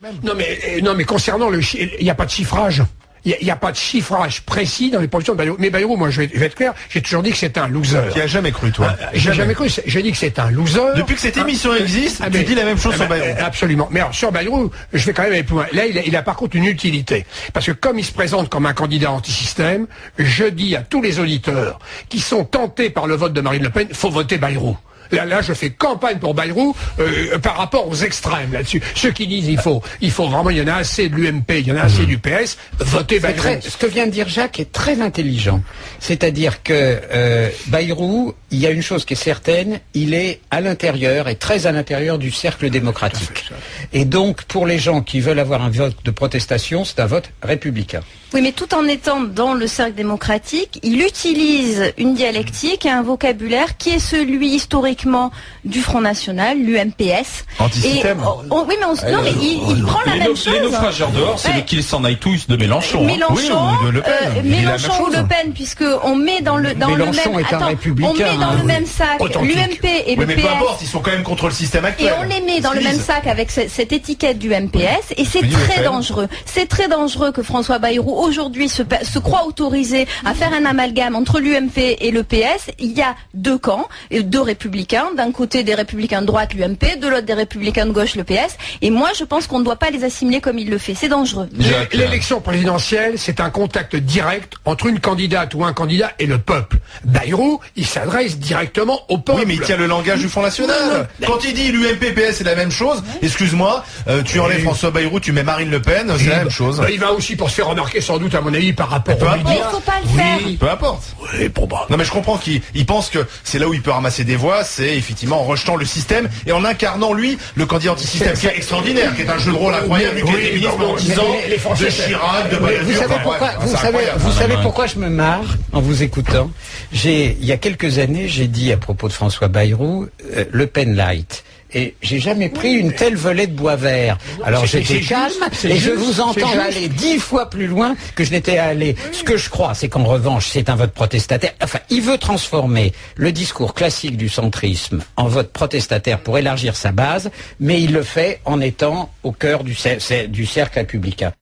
Non mais concernant il n'y a pas de chiffrage. Il n'y a pas de chiffrage précis dans les positions de Bayrou. Mais Bayrou, moi, je vais être clair, j'ai toujours dit que c'est un loser. Tu as jamais cru, toi? J'ai jamais cru. J'ai dit que c'est un loser. Depuis que cette émission existe, tu dis la même chose sur Bayrou. Absolument. Mais alors, sur Bayrou, je vais quand même aller plus loin. Là, il a par contre une utilité. Parce que comme il se présente comme un candidat anti-système, je dis à tous les auditeurs qui sont tentés par le vote de Marine Le Pen, faut voter Bayrou. Là, je fais campagne pour Bayrou par rapport aux extrêmes là-dessus. Ceux qui disent il faut vraiment, il y en a assez de l'UMP, il y en a assez du PS, votez Bayrou. Ce que vient de dire Jacques est très intelligent. C'est-à-dire que Bayrou, il y a une chose qui est certaine, il est à l'intérieur et très à l'intérieur du cercle démocratique. Et donc, pour les gens qui veulent avoir un vote de protestation, c'est un vote républicain. Oui, mais tout en étant dans le cercle démocratique, il utilise une dialectique et un vocabulaire qui est celui historiquement du Front National, l'UMPS. Anti-système. Oui, mais il prend la même chose. Les naufrageurs dehors, c'est qu'ils s'en aillent tous de Mélenchon. Mélenchon, ou de Le Pen. Mélenchon ou Le Pen, puisque on met dans le même sac l'UMP et le PS. Mais peu importe, ils sont quand même contre le système actuel. Et on les met dans le même sac avec cette étiquette du MPS, et c'est très dangereux. C'est très dangereux que François Bayrou aujourd'hui se croit autorisé à faire un amalgame entre l'UMP et le PS. Il y a deux camps, deux républicains, d'un côté des républicains de droite, l'UMP, de l'autre des républicains de gauche, le PS, et moi je pense qu'on ne doit pas les assimiler comme il le fait, c'est dangereux. L'élection présidentielle, c'est un contact direct entre une candidate ou un candidat et le peuple. Bayrou, il s'adresse directement au peuple. Oui, mais il tient le langage du Front National. Quand il dit l'UMP, PS, c'est la même chose, excuse-moi, tu enlèves François Bayrou, tu mets Marine Le Pen, c'est la même chose. Il va aussi pour se faire remarquer sans doute, à mon avis, par rapport aux médias. Il faut pas le faire. Peu importe. Oui, probablement. Non, mais je comprends qu'il pense que c'est là où il peut ramasser des voix, c'est effectivement en rejetant le système et en incarnant, lui, le candidat anti-système qui est extraordinaire, qui est un jeu de rôle incroyable, lui qui a été ministre pendant 10 ans, de Chirac, de Balladur. Vous savez pourquoi je me marre en vous écoutant? Il y a quelques années, j'ai dit à propos de François Bayrou, Le Pen Light. Et j'ai jamais pris une telle volée de bois vert. Alors j'étais calme et je vous entends aller 10 fois plus loin que je n'étais allé. Ce que je crois, c'est qu'en revanche, c'est un vote protestataire. Enfin, il veut transformer le discours classique du centrisme en vote protestataire pour élargir sa base, mais il le fait en étant au cœur du cercle républicain.